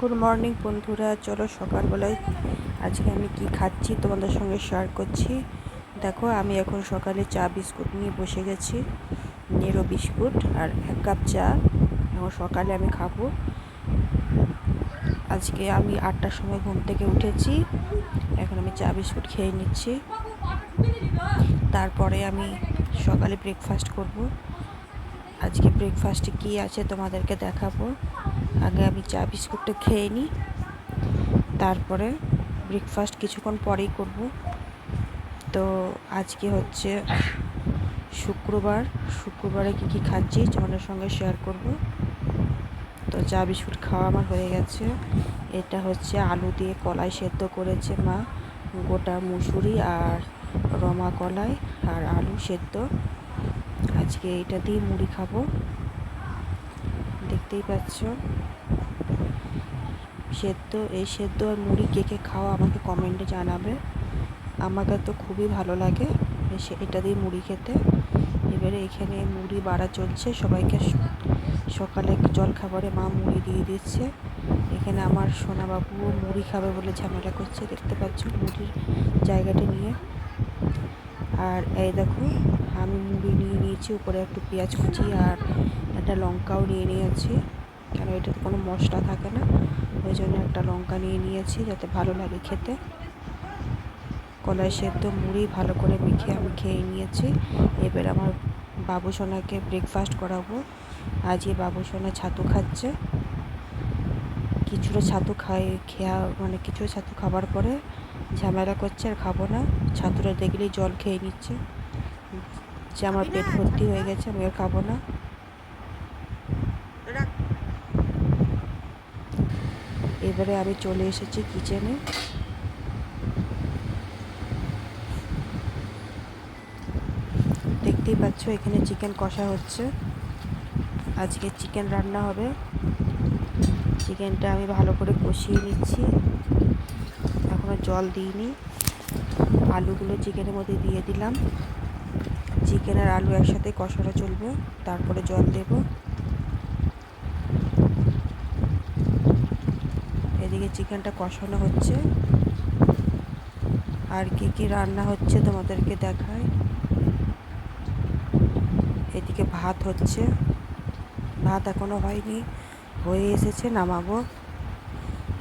Good morning বন্ধুরা, চলো সকালবেলায় আজকে আমি কি খাচ্ছি তোমাদের সঙ্গে শেয়ার করছি। দেখো, আমি এখন সকালে চা বিস্কুট নিয়ে বসে গেছি। নেরো বিস্কুট আর 1 কাপ চা এখন সকালে আমি খাবো। আজকে আমি 8টার সময় ঘুম থেকে উঠেছি। এখন আমি চা বিস্কুট খেয়ে নিচ্ছি। তারপরে আমি সকালে ব্রেকফাস্ট করব। আজকে ব্রেকফাস্টে কী আছে তোমাদেরকে দেখাবো। আগে আমি চা বিস্কুটটা খেয়ে নিই, তারপরে ব্রেকফাস্ট কিছুক্ষণ পরেই করব। তো আজকে হচ্ছে শুক্রবারে কী খাচ্ছি তোমাদের সঙ্গে শেয়ার করব। তো চা বিস্কুট খাওয়া আমার হয়ে গেছে। এটা হচ্ছে আলু দিয়ে কলাই সেদ্ধ করেছে মা, গোটা মুসুরি আর রমা কলাই আর আলু সেদ্ধ। আজকে এটা দিয়ে মুড়ি খাবো, দেখতেই পাচ্ছ। এই সেদ্ধ আর মুড়ি কে খাওয়া আমাকে কমেন্টে জানাবে। আমাকে তো খুবই ভালো লাগে এটা দিয়ে মুড়ি খেতে। এবারে এখানে মুড়ি বাড়া চলছে, সবাইকে সকালে জলখাবারে মা মুড়ি দিয়ে দিচ্ছে। এখানে আমার সোনাবাবুও মুড়ি খাবে বলে ঝামেলা করছে, দেখতে পাচ্ছ মুড়ির জায়গাটা নিয়ে। আর এই দেখো, আমি মুড়ি নিয়ে নিয়েছি, উপরে একটু পেঁয়াজ কুচি আর একটা লঙ্কাও নিয়ে নিয়েছি, কেন এটাতে কোনো মশলা থাকে না, ওই জন্য একটা লঙ্কা নিয়ে নিয়েছি যাতে ভালো লাগে খেতে। কলাই সেদ্ধ মুড়ি ভালো করে মেখে আমি খেয়ে নিয়েছি। এবার আমার বাবু সোনাকে ব্রেকফাস্ট করাবো। আজকে বাবু সোনা ছাতু খাচ্ছে। কিছুটা ছাতু কিছুটা ছাতু খাবার পরে ঝামেলা করছে আর খাবো না। ছাতুটা দেখলেই জল খেয়ে নিচ্ছে যে আমার পেট ভর্তি হয়ে গেছে, আমি আর খাবো না। এবারে আমি চলে এসেছি কিচেনে। দেখতেই পাচ্ছ এখানে চিকেন কষা হচ্ছে। আজকে চিকেন রান্না হবে। চিকেনটা আমি ভালো করে কষিয়ে নিচ্ছি, এখনও জল দিইনি। আলুগুলো চিকেনের মধ্যে দিয়ে দিলাম। চিকেন আর আলু একসাথে কষানো চলবে, তারপরে জল দেব। এদিকে চিকেনটা কষানো হচ্ছে। আর কি রান্না হচ্ছে তোমাদেরকে দেখায়। এদিকে ভাত হচ্ছে, ভাত এখনো হয়নি, হয়ে এসেছে, নামাবো।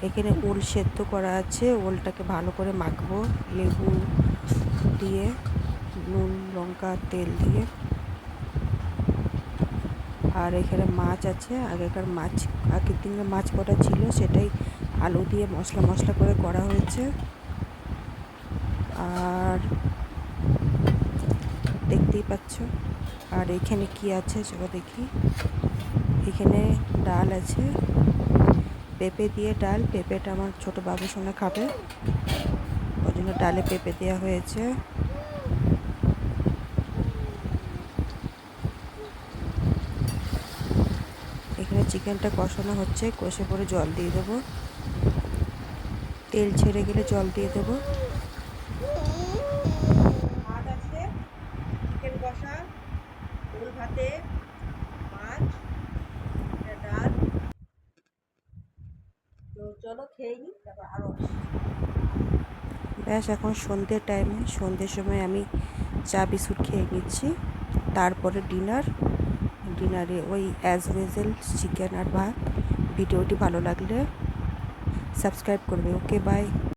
এখানে ওল সেদ্ধ করা আছে, ওলটাকে ভালো করে মাখবো লেবু দিয়ে, নুন লঙ্কা তেল দিয়ে। আর এখানে মাছ আছে, আগের দিনের মাছ কটা ছিল, সেটাই আলু দিয়ে মশলা করে করা হয়েছে। আর দেখতেই পাচ্ছ। আর এখানে কি আছে চলো দেখি। এখানে ডাল আছে, পেঁপে দিয়ে ডাল। পেঁপেটা আমার ছোটো বাবুর সঙ্গে খাবে, ওই জন্য ডালে পেঁপে দেওয়া হয়েছে। এখানে চিকেনটা কষানো হচ্ছে, কষে পরে জল দিয়ে দেবো। তেল ছেড়ে গেলে জল দিয়ে দেবো। ভাত আছে, চিকেন কষা, ওল ভাতে, মাছ, ডাল। তো চলো খেয়ে নিই, তারপর আরও ব্যাস, এখন সন্ধ্যের সময় আমি চা বিস্কুট খেয়ে নিচ্ছি। তারপরে ডিনারে ওই অ্যাজ ইউজুয়াল চিকেন আর ভাত। ভিডিওটি ভালো লাগলে সাবস্ক্রাইব করবে। ওকে, বাই।